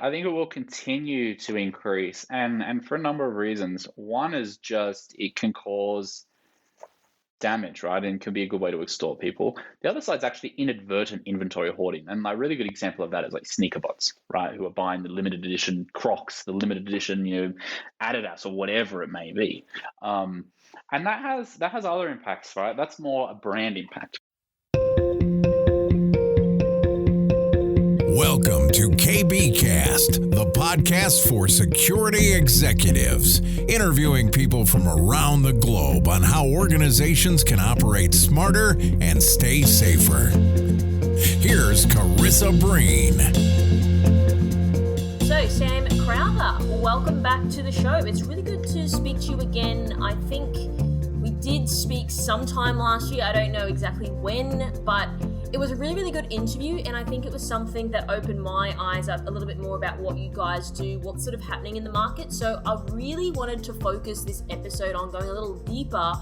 I think it will continue to increase, and for a number of reasons. One is just it can cause damage, right? And can be a good way to extort people. The other side is actually inadvertent inventory hoarding. And a really good example of that is like sneaker bots, right? Who are buying the limited edition Crocs, the limited edition, Adidas or whatever it may be. And that has other impacts, right? That's more a brand impact. Welcome to KBcast, the podcast for security executives, interviewing people from around the globe on how organizations can operate smarter and stay safer. Here's Carissa Breen. So, Sam Crowther, welcome back to the show. It's really good to speak to you again. I think we did speak sometime last year. I don't know exactly when, but it was a really, really good interview, and I think it was something that opened my eyes up a little bit more about what you guys do, what's sort of happening in the market. So I really wanted to focus this episode on going a little deeper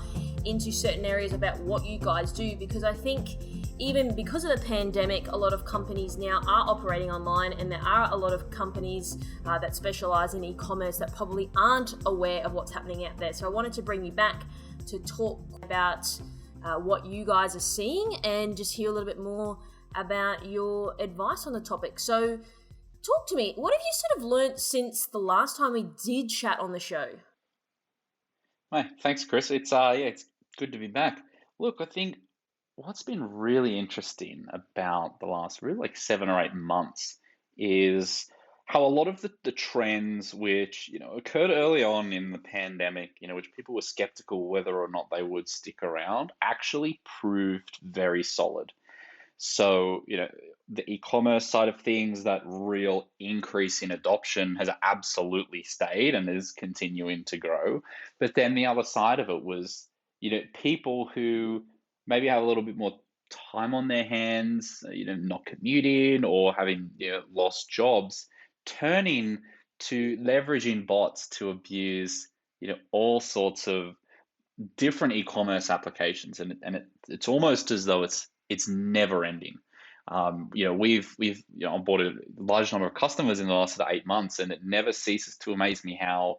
into certain areas about what you guys do, because I think even because of the pandemic, a lot of companies now are operating online, and there are a lot of companies that specialize in e-commerce that probably aren't aware of what's happening out there. So I wanted to bring you back to talk about what you guys are seeing and just hear a little bit more about your advice on the topic. So talk to me, what have you sort of learnt since the last time we did chat on the show? Hi, thanks, Chris. It's good to be back. Look, I think what's been really interesting about the last really like 7 or 8 months is how a lot of the trends which occurred early on in the pandemic, which people were skeptical whether or not they would stick around, actually proved very solid. So, the e-commerce side of things, that real increase in adoption has absolutely stayed and is continuing to grow. But then the other side of it was, people who maybe have a little bit more time on their hands, not commuting or having lost jobs, turning to leveraging bots to abuse, all sorts of different e-commerce applications, and it's almost as though it's never ending. We've onboarded a large number of customers in the last 8 months, and it never ceases to amaze me how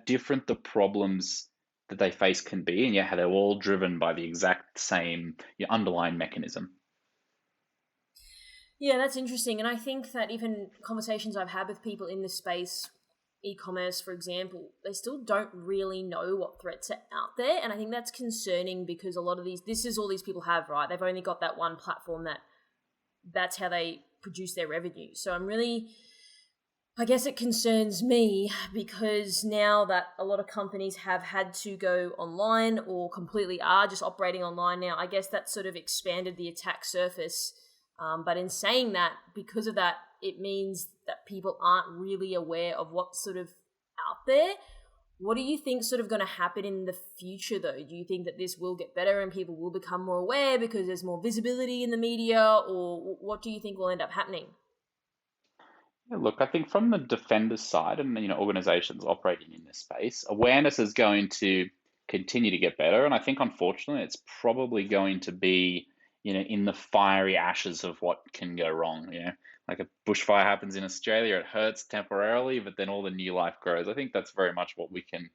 different the problems that they face can be, and yet how they're all driven by the exact same underlying mechanism. Yeah, that's interesting. And I think that even conversations I've had with people in this space, e-commerce, for example, they still don't really know what threats are out there. And I think that's concerning because a lot of this is all these people have, right? They've only got that one platform that's how they produce their revenue. So I guess it concerns me because now that a lot of companies have had to go online or completely are just operating online now, I guess that sort of expanded the attack surface. But in saying that, because of that, it means that people aren't really aware of what's sort of out there. What do you think sort of going to happen in the future, though? Do you think that this will get better and people will become more aware because there's more visibility in the media, or what do you think will end up happening? Yeah, look, I think from the defender's side and organizations operating in this space, awareness is going to continue to get better, and I think unfortunately it's probably going to be in the fiery ashes of what can go wrong. Like a bushfire happens in Australia, it hurts temporarily, but then all the new life grows. I think that's very much what we can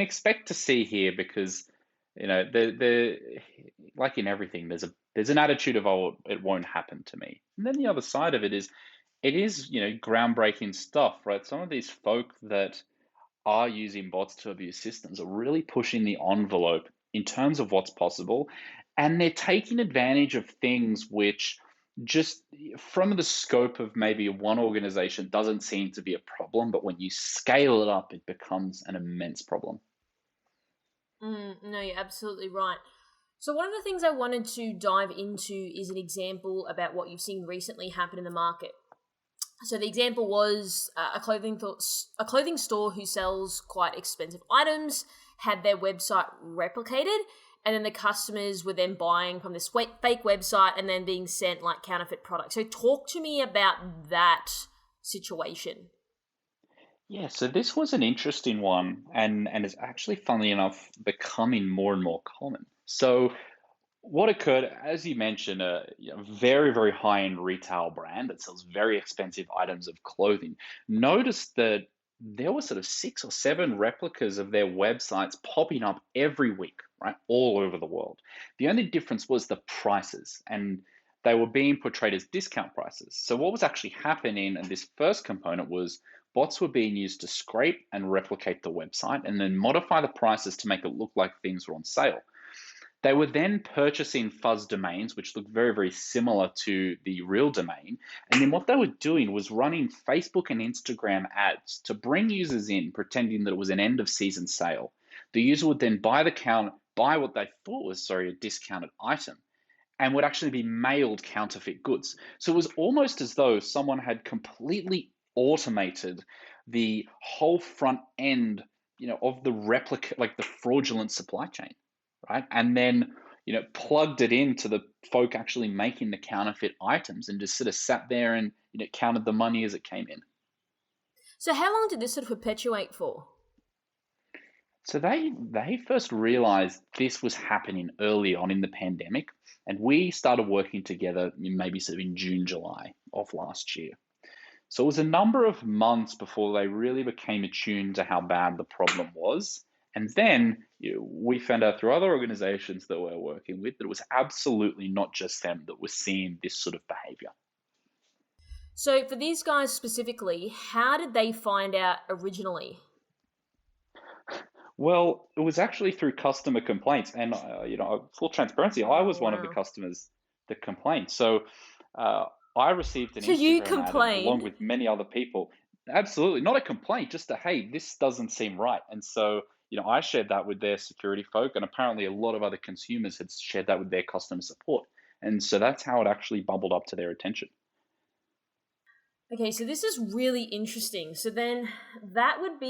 expect to see here, because the like in everything, there's an attitude of, oh, it won't happen to me, and then the other side of it is groundbreaking stuff, right? Some of these folk that are using bots to abuse systems are really pushing the envelope in terms of what's possible. And they're taking advantage of things which just from the scope of maybe one organization doesn't seem to be a problem, but when you scale it up, it becomes an immense problem. No, you're absolutely right. So one of the things I wanted to dive into is an example about what you've seen recently happen in the market. So the example was a clothing store who sells quite expensive items had their website replicated, and then the customers were then buying from this fake website and then being sent like counterfeit products. So talk to me about that situation. Yeah, so this was an interesting one, and it's actually, funnily enough, becoming more and more common. So What occurred, as you mentioned, very, very high-end retail brand that sells very expensive items of clothing noticed that there were sort of 6 or 7 replicas of their websites popping up every week, right, all over the world. The only difference was the prices, and they were being portrayed as discount prices. So what was actually happening, and this first component was bots were being used to scrape and replicate the website and then modify the prices to make it look like things were on sale. They were then purchasing fuzz domains, which looked very, very similar to the real domain. And then what they were doing was running Facebook and Instagram ads to bring users in, pretending that it was an end of season sale. The user would then buy what they thought was, sorry, a discounted item and would actually be mailed counterfeit goods. So it was almost as though someone had completely automated the whole front end, of the replica, like the fraudulent supply chain, right? And then, plugged it into the folk actually making the counterfeit items and just sort of sat there and, counted the money as it came in. So how long did this sort of perpetuate for? So they first realized this was happening early on in the pandemic, and we started working together maybe sort of in June, July of last year. So it was a number of months before they really became attuned to how bad the problem was. And then we found out through other organizations that we're working with that it was absolutely not just them that were seeing this sort of behavior. So for these guys specifically, how did they find out originally? Well, it was actually through customer complaints, and full transparency, I Oh, was one of the wow. customers that complained. So uh, I received an So you Instagram ad, and along complained. with many other people, absolutely not a complaint, just a hey, this doesn't seem right. And so I shared that with their security folk, and apparently a lot of other consumers had shared that with their customer support, and so that's how it actually bubbled up to their attention. Okay, so this is really interesting. So then that would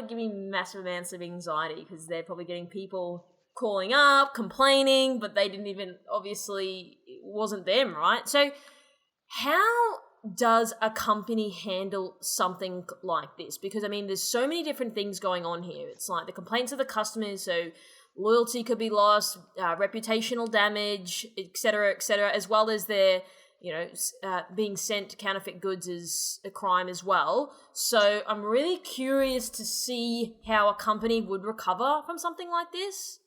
give me massive amounts of anxiety because they're probably getting people calling up, complaining, but they didn't even obviously it wasn't them, right? So how does a company handle something like this? Because I mean, there's so many different things going on here. It's like the complaints of the customers, so loyalty could be lost, reputational damage, etc., as well as their being sent counterfeit goods is a crime as well. So I'm really curious to see how a company would recover from something like this.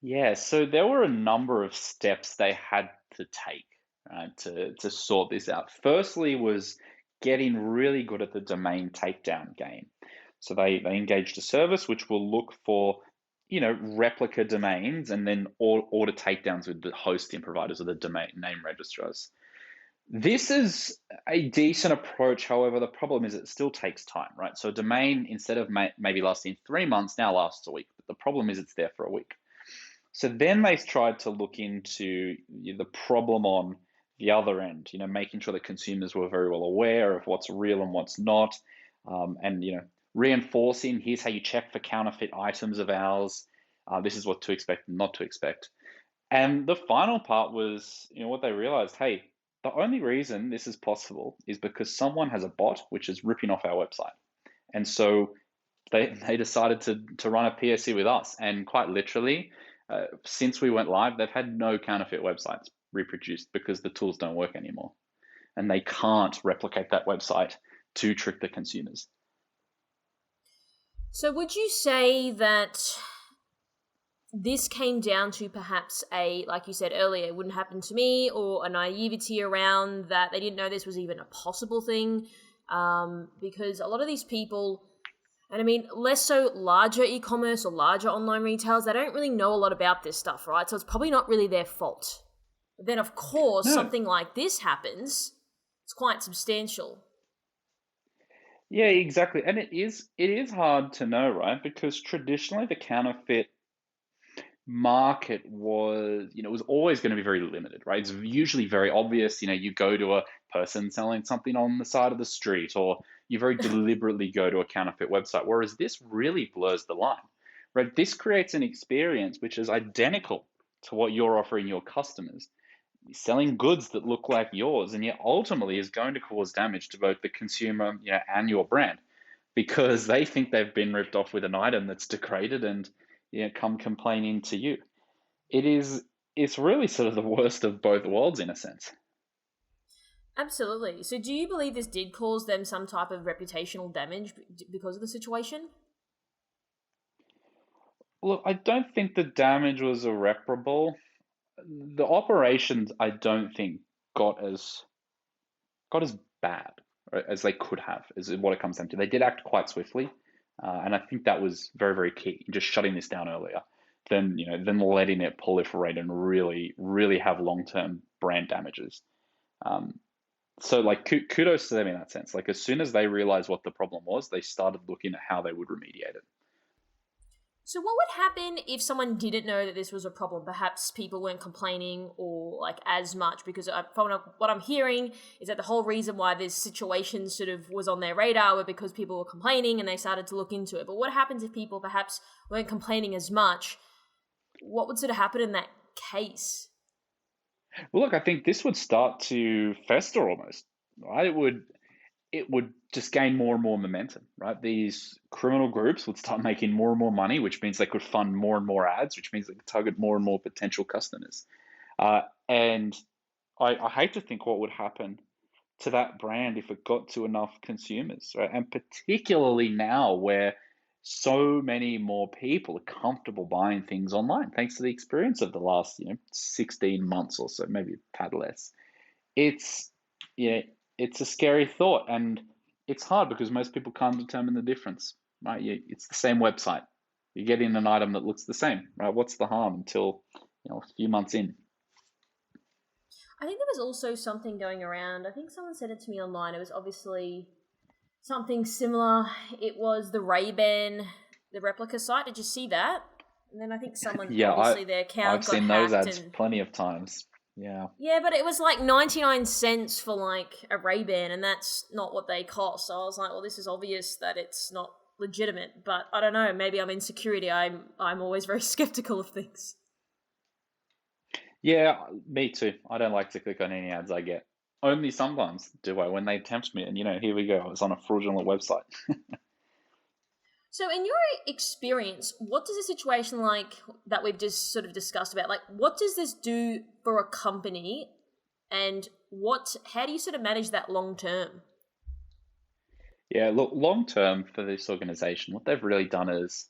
Yeah, so there were a number of steps they had to take, right, to sort this out. Firstly was getting really good at the domain takedown game. So they engaged a service which will look for, replica domains and then order takedowns with the hosting providers or the domain name registrars. This is a decent approach. However, the problem is it still takes time, right? So a domain, instead of maybe lasting 3 months, now lasts a week. But the problem is it's there for a week. So then they tried to look into the problem on the other end, making sure that consumers were very well aware of what's real and what's not, and reinforcing here's how you check for counterfeit items of ours. This is what to expect and not to expect. And the final part was, what they realized, hey, the only reason this is possible is because someone has a bot which is ripping off our website. And so they decided to run a POC with us. And quite literally, since we went live, they've had no counterfeit websites reproduced because the tools don't work anymore. And they can't replicate that website to trick the consumers. So would you say that this came down to perhaps like you said earlier, it wouldn't happen to me, or a naivety around that they didn't know this was even a possible thing? Because a lot of these people, and I mean, less so larger e-commerce or larger online retailers, they don't really know a lot about this stuff, right? So it's probably not really their fault. But then, of course, No, something like this happens, it's quite substantial. yeah, exactly. And it is hard to know, right? Because traditionally the counterfeit market was always going to be very limited, right? It's usually very obvious. You go to a person selling something on the side of the street, or you very deliberately go to a counterfeit website, whereas this really blurs the line, right? This creates an experience which is identical to what you're offering your customers, selling goods that look like yours, and yet ultimately is going to cause damage to both the consumer, and your brand, because they think they've been ripped off with an item that's degraded and come complaining to you. it is it's really sort of the worst of both worlds in a sense. Absolutely. So, do you believe this did cause them some type of reputational damage because of the situation? Look, I don't think the damage was irreparable. The operations, I don't think got as got as bad, right, as they could have, is what it comes down to. They did act quite swiftly, and I think that was very, very key, just shutting this down earlier than letting it proliferate and really, really have long-term brand damages. Um, so like kudos to them in that sense. Like as soon as they realized what the problem was, they started looking at how they would remediate it. So, what would happen if someone didn't know that this was a problem? Perhaps people weren't complaining or like as much because from what I'm hearing is that the whole reason why this situation sort of was on their radar were because people were complaining and they started to look into it. But what happens if people perhaps weren't complaining as much? What would sort of happen in that case? Well, look, I think this would start to fester almost, right? It would just gain more and more momentum, right? These criminal groups would start making more and more money, which means they could fund more and more ads, which means they could target more and more potential customers. And I hate to think what would happen to that brand if it got to enough consumers, right? And particularly now where so many more people are comfortable buying things online, thanks to the experience of the last, 16 months or so, maybe a tad less. It's yeah, it's a scary thought, and it's hard because most people can't determine the difference, right? It's the same website. You're getting an item that looks the same, right? What's the harm until a few months in? I think there was also something going around. I think someone said it to me online. It was obviously something similar. It was the Ray-Ban, the replica site. Did you see that? And then I think someone, Yeah, obviously their I've account got seen those hacked ads and plenty of times. Yeah. yeah, but it was like 99 cents for like a Ray-Ban and that's not what they cost. So I was like, well, this is obvious that it's not legitimate, but I don't know, maybe I'm in security. I'm always very skeptical of things. Yeah, me too. I don't like to click on any ads I get. Only sometimes do I when they tempt me, and here we go. I was on a fraudulent website. So, in your experience, what does a situation like that we've just sort of discussed about, like, what does this do for a company, and how do you sort of manage that long term? Yeah, look, long term for this organization, what they've really done is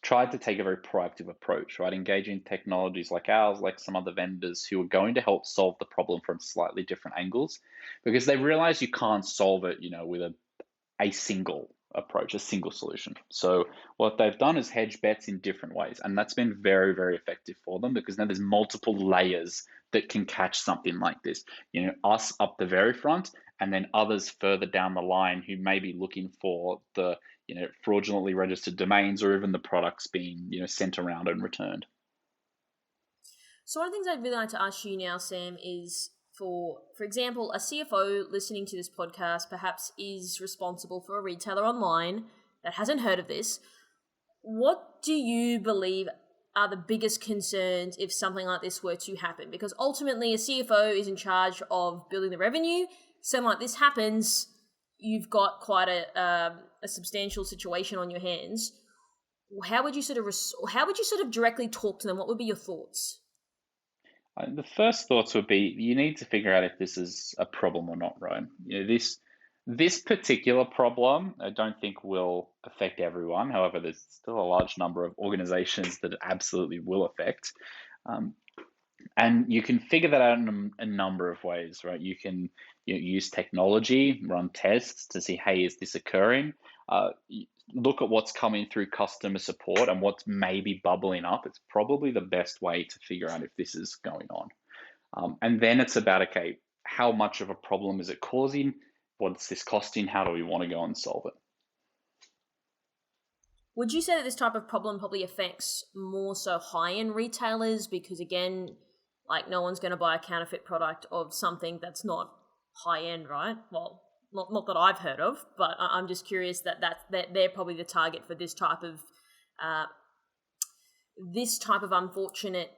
tried to take a very proactive approach, right? Engaging technologies like ours, like some other vendors who are going to help solve the problem from slightly different angles, because they realize you can't solve it, with a single approach, a single solution. So what they've done is hedge bets in different ways, and that's been very, very effective for them because now there's multiple layers that can catch something like this. Us up the very front, and then others further down the line who may be looking for the fraudulently registered domains or even the products being sent around and returned. So, one of the things I'd really like to ask you now, Sam, is for example, a CFO listening to this podcast perhaps is responsible for a retailer online that hasn't heard of this. What do you believe are the biggest concerns if something like this were to happen? Because ultimately, a CFO is in charge of building the revenue. Something like this happens, you've got quite a substantial situation on your hands. How would you sort of directly talk to them? What would be your thoughts? The first thoughts would be you need to figure out if this is a problem or not, right? This particular problem, I don't think will affect everyone. However, there's still a large number of organizations that it absolutely will affect. Um, and you can figure that out in a number of ways, right? You can use technology, run tests to see, hey, is this occurring? Look at what's coming through customer support and what's maybe bubbling up. It's probably the best way to figure out if this is going on. And then it's about, okay, how much of a problem is it causing? What's this costing? How do we want to go and solve it? Would you say that this type of problem probably affects more so high-end retailers? Because again, like no one's going to buy a counterfeit product of something that's not high-end, right? Well, not that I've heard of, but I'm just curious that they're probably the target for uh, this type of unfortunate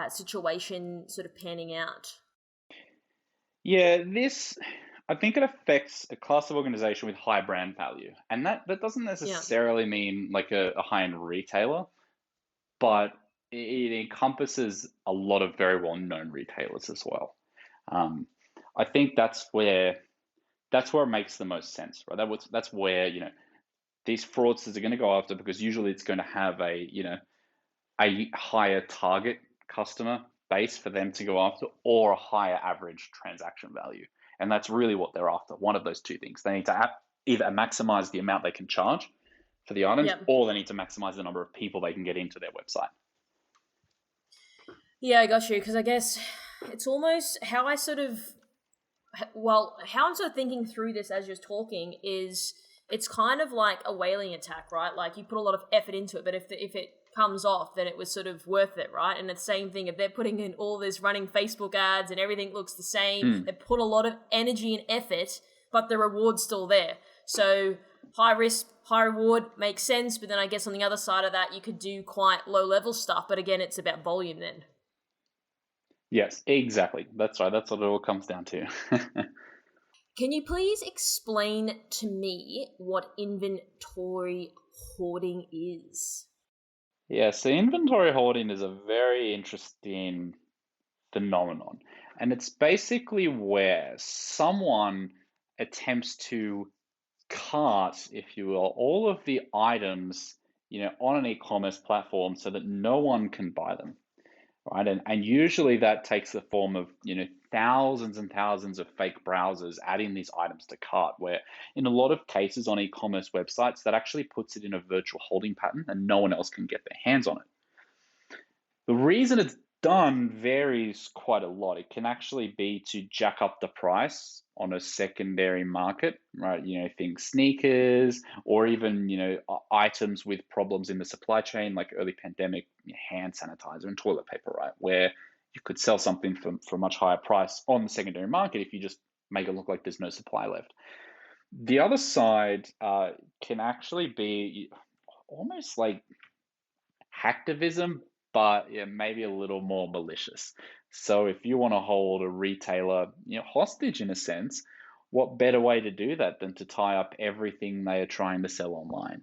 situation sort of panning out. Yeah, I think it affects a class of organization with high brand value. And that doesn't Yeah. necessarily mean like a high-end retailer, but it encompasses a lot of very well-known retailers as well. Um, I think that's where it makes the most sense, right? That's where these fraudsters are going to go after, because usually it's going to have a higher target customer base for them to go after, or a higher average transaction value, and that's really what they're after. One of those two things. They need to either maximize the amount they can charge for the items, Yep. or they need to maximize the number of people they can get into their website. Yeah, I got you. Because I guess it's almost how I sort of, how I'm sort of thinking through this as you're talking is it's kind of like a whaling attack, right? Like you put a lot of effort into it, but if it comes off, then it was sort of worth it, right? And it's the same thing if they're putting in all this running Facebook ads and everything looks the same. They put a lot of energy and effort, but the reward's still there. So high risk, high reward makes sense, but then I guess on the other side of that, you could do quite low level stuff. But again, it's about volume then. Yes, exactly. That's right. That's what it all comes down to. Can you please explain to me what inventory hoarding is? Yeah, so inventory hoarding is a very interesting phenomenon. And it's basically where someone attempts to cart, if you will, all of the items, on an e-commerce platform so that no one can buy them, right? And usually that takes the form of, thousands and thousands of fake browsers adding these items to cart, where in a lot of cases on e-commerce websites, that actually puts it in a virtual holding pattern and no one else can get their hands on it. The reason it's done varies quite a lot. It can actually be to jack up the price on a secondary market, right? Think sneakers, or even, items with problems in the supply chain, like early pandemic hand sanitizer and toilet paper, right? Where you could sell something for a much higher price on the secondary market if you just make it look like there's no supply left. The other side can actually be almost like hacktivism, but yeah, maybe a little more malicious. So if you want to hold a retailer, hostage in a sense, what better way to do that than to tie up everything they are trying to sell online,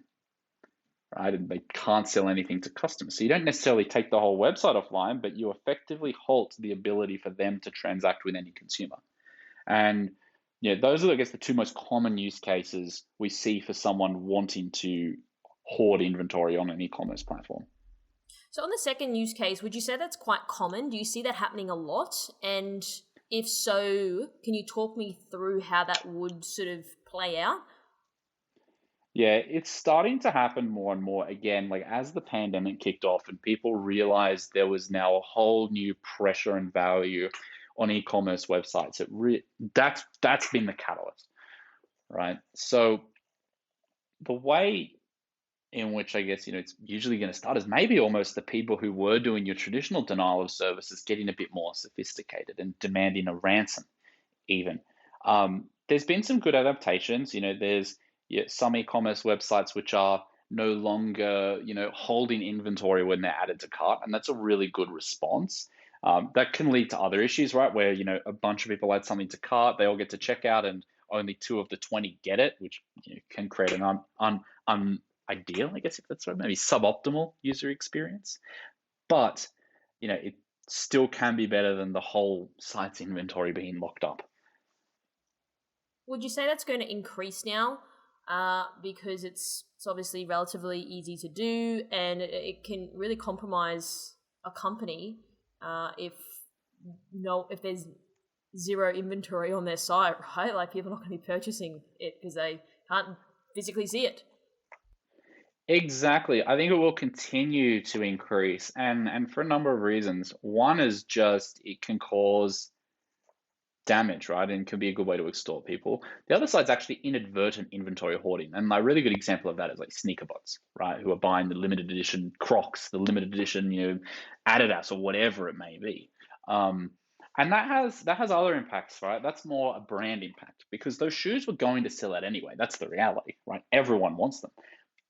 right? And they can't sell anything to customers. So you don't necessarily take the whole website offline, but you effectively halt the ability for them to transact with any consumer. And those are, I guess, the two most common use cases we see for someone wanting to hoard inventory on an e-commerce platform. So on the second use case, would you say that's quite common? Do you see that happening a lot? And if so, can you talk me through how that would sort of play out? Yeah, it's starting to happen more and more again, like as the pandemic kicked off and people realized there was now a whole new pressure and value on e-commerce websites. That's been the catalyst, right? So the way in which I guess it's usually going to start is maybe almost the people who were doing your traditional denial of services getting a bit more sophisticated and demanding a ransom even. There's been some good adaptations. There's some e-commerce websites which are no longer holding inventory when they're added to cart, and that's a really good response. That can lead to other issues, right? Where a bunch of people add something to cart, they all get to checkout, and only 2 of the 20 get it, which can create an ideal, I guess, if that's right, maybe suboptimal user experience. But it still can be better than the whole site's inventory being locked up. Would you say that's going to increase now? Because it's obviously relatively easy to do, and it can really compromise a company if there's zero inventory on their site, right? Like people are not going to be purchasing it because they can't physically see it. Exactly. I think it will continue to increase, and for a number of reasons. One is just it can cause damage, right? And can be a good way to extort people. The other side's actually inadvertent inventory hoarding. And a really good example of that is like sneaker bots, right? Who are buying the limited edition Crocs, the limited edition, Adidas or whatever it may be. And that has other impacts, right? That's more a brand impact because those shoes were going to sell out anyway. That's the reality, right? Everyone wants them.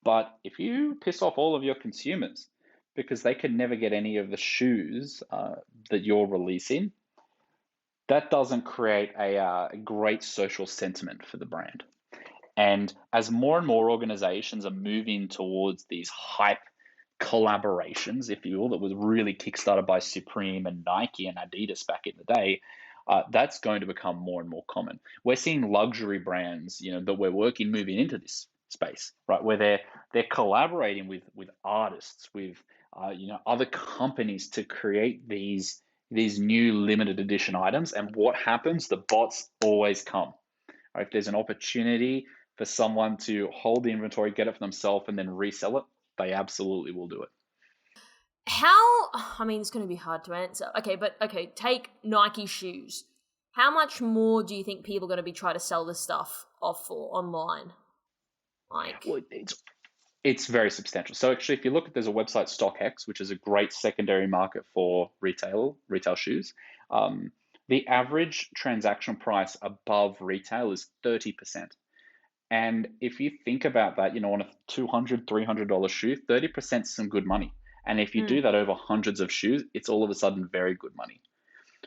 But if you piss off all of your consumers because they can never get any of the shoes that you're releasing, that doesn't create a great social sentiment for the brand. And as more and more organizations are moving towards these hype collaborations, if you will, that was really kickstarted by Supreme and Nike and Adidas back in the day, that's going to become more and more common. We're seeing luxury brands, that we're working moving into this space, right, where they're collaborating with artists, with other companies to create these new limited edition items. And what happens? The bots always come. Right? If there's an opportunity for someone to hold the inventory, get it for themselves, and then resell it, they absolutely will do it. It's going to be hard to answer. Okay, take Nike shoes. How much more do you think people are going to be trying to sell this stuff off for online? Well, it's very substantial. So actually, if you look there's a website, StockX, which is a great secondary market for retail shoes. The average transaction price above retail is 30%. And if you think about that, on a $200, $300 shoe, 30% is some good money. And if you do that over hundreds of shoes, it's all of a sudden very good money,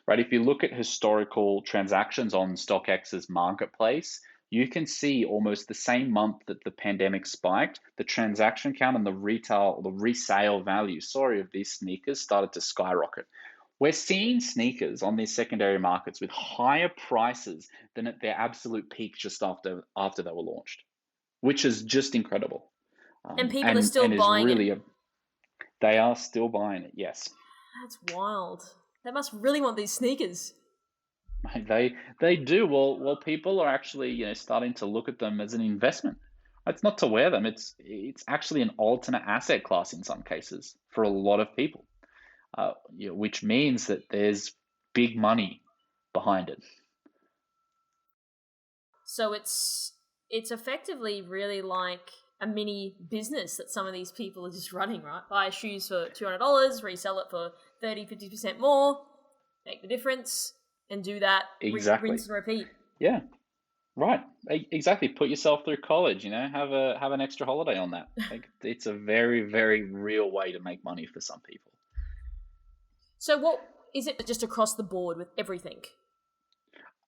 right? If you look at historical transactions on StockX's marketplace, you can see almost the same month that the pandemic spiked, the transaction count and the resale value, of these sneakers started to skyrocket. We're seeing sneakers on these secondary markets with higher prices than at their absolute peak just after they were launched, which is just incredible. And people are still buying it. They are still buying it, yes. That's wild. They must really want these sneakers. They do. Well, people are actually starting to look at them as an investment. It's not to wear them. It's actually an alternate asset class in some cases for a lot of people, which means that there's big money behind it. So it's effectively really like a mini business that some of these people are just running, right? Buy shoes for $200, resell it for 30-50% more, make the difference, and do that exactly. Rinse and repeat. Yeah, right. Exactly. Put yourself through college. Have an extra holiday on that. It's a very, very real way to make money for some people. So, what is it just across the board with everything?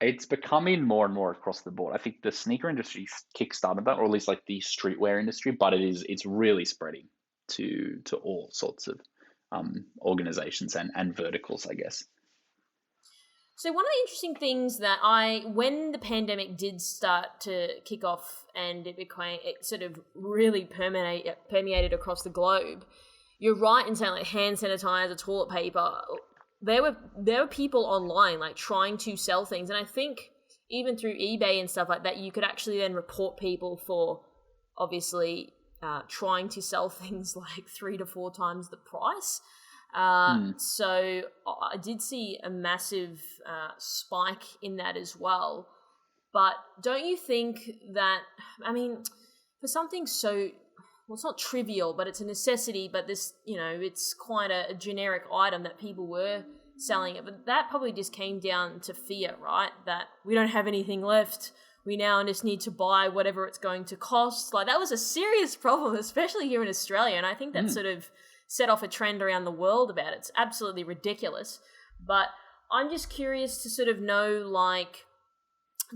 It's becoming more and more across the board. I think the sneaker industry kickstarted that, or at least like the streetwear industry, but it's really spreading to all sorts of organizations and verticals, I guess. So one of the interesting things that when the pandemic did start to kick off and it sort of really permeated across the globe, you're right in saying like hand sanitizer, toilet paper. There were people online like trying to sell things, and I think even through eBay and stuff like that, you could actually then report people for obviously trying to sell things like 3 to 4 times the price. So I did see a massive spike in that as well. But don't you think that, for something so, well, it's not trivial, but it's a necessity, but this, it's quite a generic item that people were selling it. But that probably just came down to fear, right? That we don't have anything left. We now just need to buy whatever it's going to cost. Like, that was a serious problem, especially here in Australia. And I think that sort of set off a trend around the world about it. It's absolutely ridiculous. But I'm just curious to sort of know, like,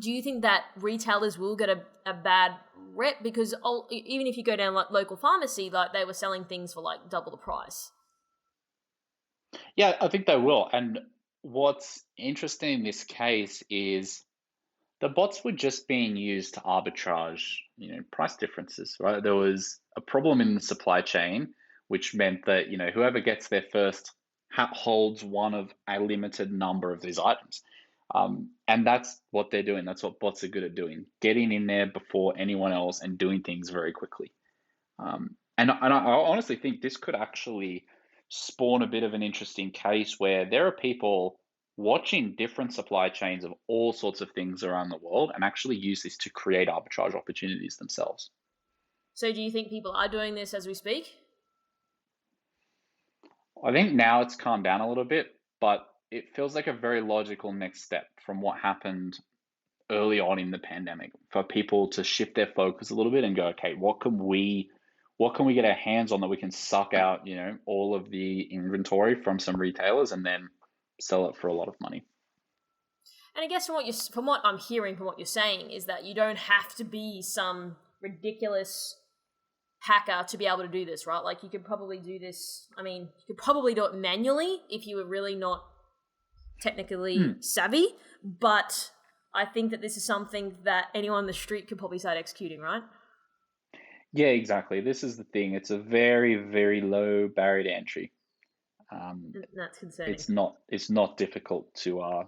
do you think that retailers will get a bad rep? Because even if you go down like local pharmacy, like they were selling things for like double the price. Yeah, I think they will. And what's interesting in this case is the bots were just being used to arbitrage, price differences, right? There was a problem in the supply chain, which meant that, whoever gets there first holds one of a limited number of these items. And that's what they're doing. That's what bots are good at doing, getting in there before anyone else and doing things very quickly. And I honestly think this could actually spawn a bit of an interesting case where there are people watching different supply chains of all sorts of things around the world and actually use this to create arbitrage opportunities themselves. So do you think people are doing this as we speak? I think now it's calmed down a little bit, but it feels like a very logical next step from what happened early on in the pandemic for people to shift their focus a little bit and go, okay, what can we get our hands on that we can suck out, all of the inventory from some retailers and then sell it for a lot of money. And I guess from what I'm hearing from what you're saying is that you don't have to be some ridiculous hacker to be able to do this, right? Like you could probably do this. I mean, you could probably do it manually if you were really not technically savvy, but I think that this is something that anyone on the street could probably start executing, right? Yeah, exactly. This is the thing. It's a very, very low barrier to entry. That's concerning. It's not difficult to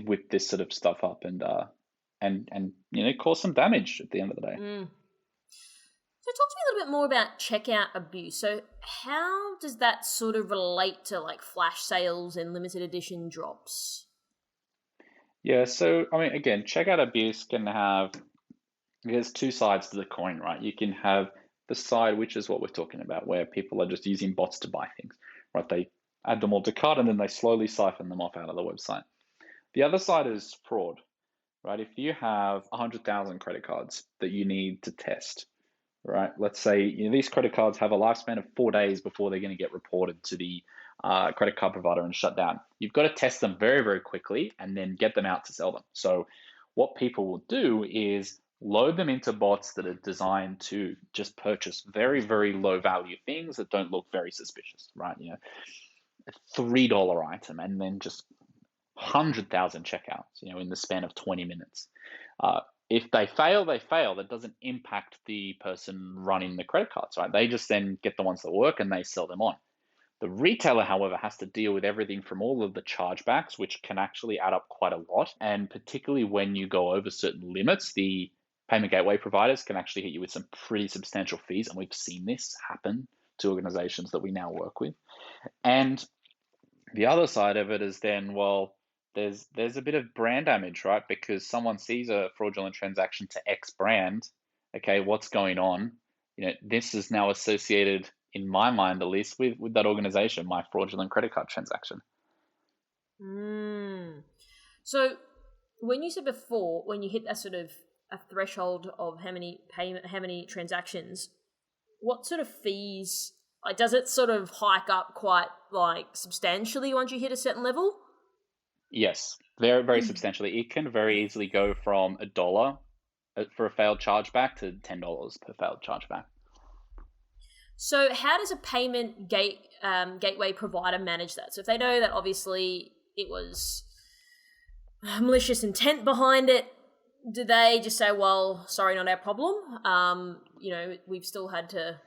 whip this sort of stuff up and cause some damage at the end of the day. So talk to me a little bit more about checkout abuse. So how does that sort of relate to like flash sales and limited edition drops? Yeah, so I mean, again, checkout abuse there's two sides to the coin, right? You can have the side, which is what we're talking about, where people are just using bots to buy things, right? They add them all to cart and then they slowly siphon them off out of the website. The other side is fraud, right? If you have 100,000 credit cards that you need to test, right? Let's say these credit cards have a lifespan of 4 days before they're going to get reported to the credit card provider and shut down. You've got to test them very, very quickly and then get them out to sell them. So what people will do is load them into bots that are designed to just purchase very, very low value things that don't look very suspicious, right? A $3 item and then just 100,000 checkouts, in the span of 20 minutes. If they fail, they fail. That doesn't impact the person running the credit cards, right? They just then get the ones that work and they sell them on. The retailer, however, has to deal with everything from all of the chargebacks, which can actually add up quite a lot. And particularly when you go over certain limits, the payment gateway providers can actually hit you with some pretty substantial fees. And we've seen this happen to organizations that we now work with. And the other side of it is then, well, there's a bit of brand damage, right? Because someone sees a fraudulent transaction to X brand. Okay, what's going on? This is now associated, in my mind at least, with that organization, my fraudulent credit card transaction. So when you said before, when you hit that sort of a threshold of how many transactions, what sort of fees, like does it sort of hike up quite like substantially once you hit a certain level? Yes, very, very substantially. It can very easily go from $1 for a failed chargeback to $10 per failed chargeback. So how does a payment gateway provider manage that? So if they know that obviously it was malicious intent behind it, do they just say, well, sorry, not our problem? We've still had to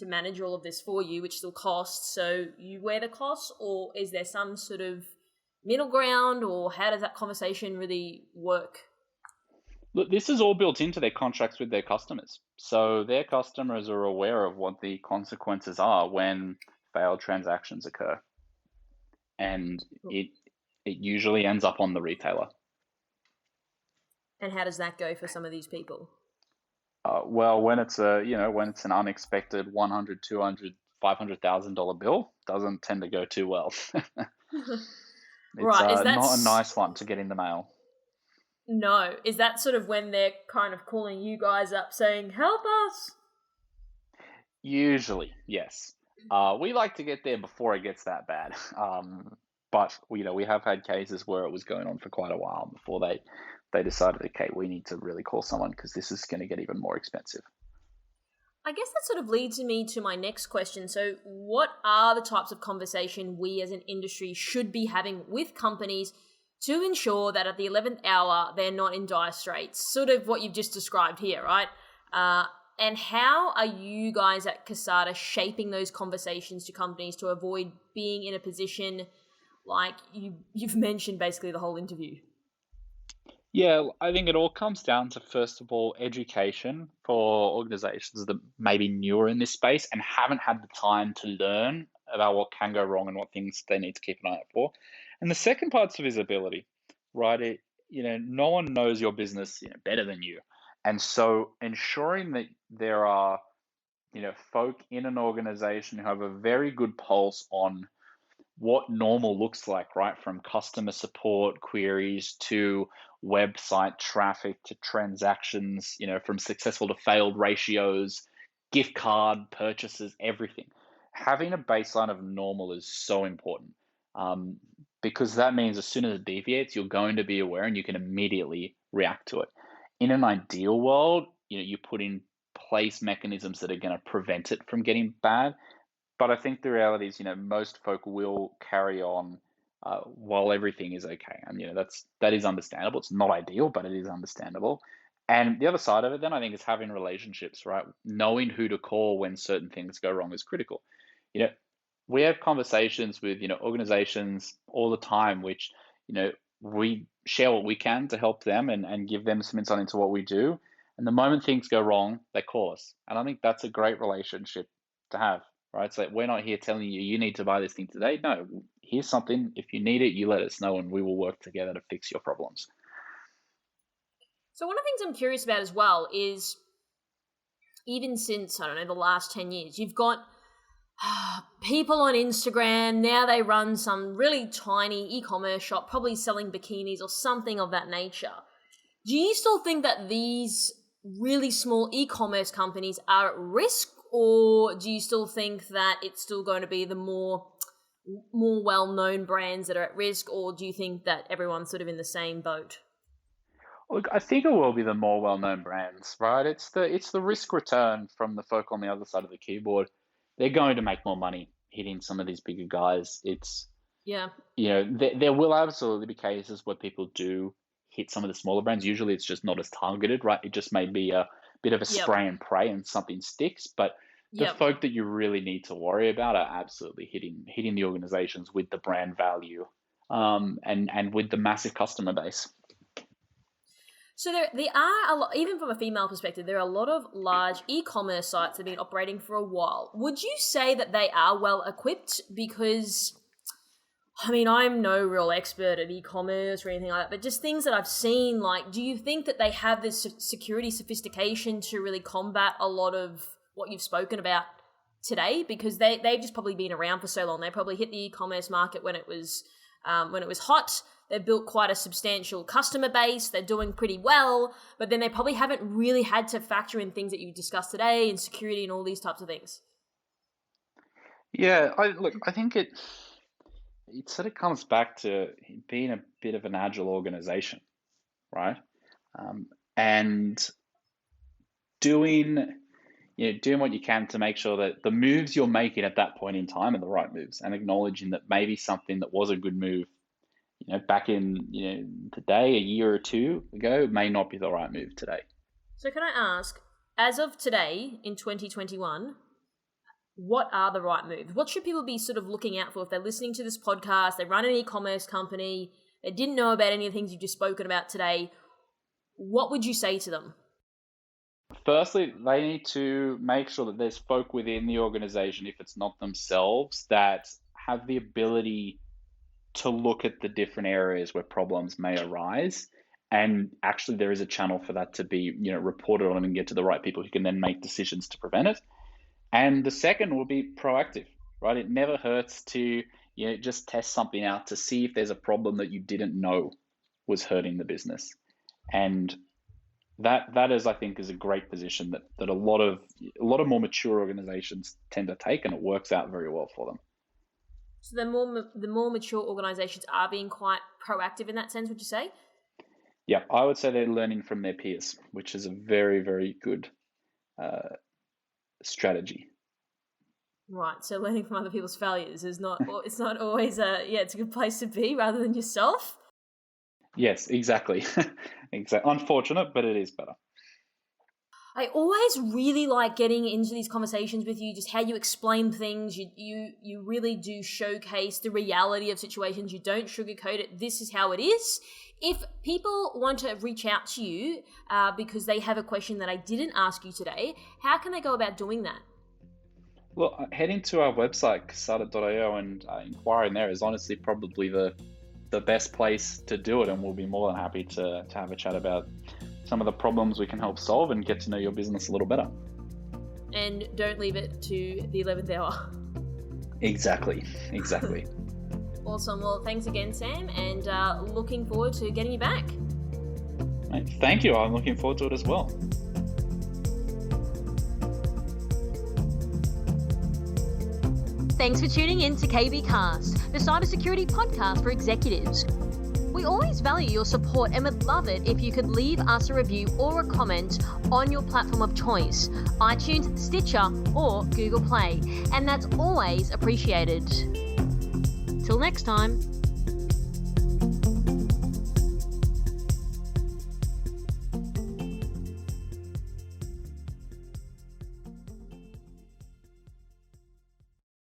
manage all of this for you, which still costs, so you wear the costs? Or is there some sort of middle ground, or how does that conversation really work? Look, this is all built into their contracts with their customers. So their customers are aware of what the consequences are when failed transactions occur. And it usually ends up on the retailer. And how does that go for some of these people? Well, when it's an unexpected $100,000, $200,000, $500,000 bill, doesn't tend to go too well. It's not a nice one to get in the mail. No. Is that sort of when they're kind of calling you guys up saying, help us? Usually, yes. We like to get there before it gets that bad. But we have had cases where it was going on for quite a while before they decided, okay, we need to really call someone because this is going to get even more expensive. I guess that sort of leads me to my next question. So what are the types of conversation we as an industry should be having with companies to ensure that at the 11th hour, they're not in dire straits? Sort of what you've just described here, right? And how are you guys at Kasada shaping those conversations to companies to avoid being in a position like you've mentioned basically the whole interview? Yeah, I think it all comes down to, first of all, education for organizations that may be newer in this space and haven't had the time to learn about what can go wrong and what things they need to keep an eye out for. And the second part's visibility, right? No one knows your business better than you. And so ensuring that there are, folk in an organization who have a very good pulse on what normal looks like, right? From customer support queries to website traffic to transactions, from successful to failed ratios, gift card purchases, everything. Having a baseline of normal is so important because that means as soon as it deviates, you're going to be aware and you can immediately react to it. In an ideal world, you put in place mechanisms that are going to prevent it from getting bad. But I think the reality is, most folk will carry on while everything is okay, and that is understandable. It's not ideal, but it is understandable. And the other side of it, then, I think, is having relationships, right? Knowing who to call when certain things go wrong is critical. You know, we have conversations with organizations all the time, which we share what we can to help them and give them some insight into what we do. And the moment things go wrong, they call us, and I think that's a great relationship to have. Right, so we're not here telling you need to buy this thing today. No, here's something. If you need it, you let us know, and we will work together to fix your problems. So one of the things I'm curious about as well is, even since, I don't know, the last 10 years, you've got people on Instagram. Now they run some really tiny e-commerce shop, probably selling bikinis or something of that nature. Do you still think that these really small e-commerce companies are at risk? Or do you still think that it's still going to be the more well-known brands that are at risk? Or do you think that everyone's sort of in the same boat? Look, I think it will be the more well-known brands, right? It's the risk return from the folk on the other side of the keyboard. They're going to make more money hitting some of these bigger guys. There will absolutely be cases where people do hit some of the smaller brands. Usually it's just not as targeted, right? It just may be a bit of a spray and pray and something sticks, but the folk that you really need to worry about are absolutely hitting the organizations with the brand value, and with the massive customer base. So there are a lot, even from a female perspective, there are a lot of large e-commerce sites that have been operating for a while. Would you say that they are well equipped? Because, I mean, I'm no real expert at e-commerce or anything like that, but just things that I've seen, like, do you think that they have this security sophistication to really combat a lot of what you've spoken about today? Because they've just probably been around for so long. They probably hit the e-commerce market when it was hot. They've built quite a substantial customer base. They're doing pretty well, but then they probably haven't really had to factor in things that you discussed today and security and all these types of things. Yeah, I think it sort of comes back to being a bit of an agile organization, right? And doing what you can to make sure that the moves you're making at that point in time are the right moves, and acknowledging that maybe something that was a good move, back in, today, a year or two ago, may not be the right move today. So can I ask, as of today in 2021, what are the right moves? What should people be sort of looking out for if they're listening to this podcast, they run an e-commerce company, they didn't know about any of the things you've just spoken about today? What would you say to them? Firstly, they need to make sure that there's folk within the organization, if it's not themselves, that have the ability to look at the different areas where problems may arise. And actually there is a channel for that to be, reported on and get to the right people who can then make decisions to prevent it. And the second will be proactive, right? It never hurts to, just test something out to see if there's a problem that you didn't know was hurting the business. And that is, I think, is a great position that a lot of more mature organizations tend to take, and it works out very well for them. So the more mature organizations are being quite proactive in that sense, would you say? Yeah, I would say they're learning from their peers, which is a very, very good strategy. Right. So learning from other people's failures is not always it's a good place to be rather than yourself. Yes, exactly. Exactly. Unfortunate, but it is better. I always really like getting into these conversations with you, just how you explain things. You really do showcase the reality of situations. You don't sugarcoat it. This is how it is. If people want to reach out to you because they have a question that I didn't ask you today, how can they go about doing that? Well, heading to our website, kasada.io, and inquiring there is honestly probably the best place to do it, and we'll be more than happy to have a chat about some of the problems we can help solve and get to know your business a little better. And don't leave it to the 11th hour. Exactly. Awesome. Well, thanks again, Sam, and looking forward to getting you back. Thank you. I'm looking forward to it as well. Thanks for tuning in to KB Cast, the cybersecurity podcast for executives. We always value your support and would love it if you could leave us a review or a comment on your platform of choice, iTunes, Stitcher, or Google Play, and that's always appreciated. Till next time.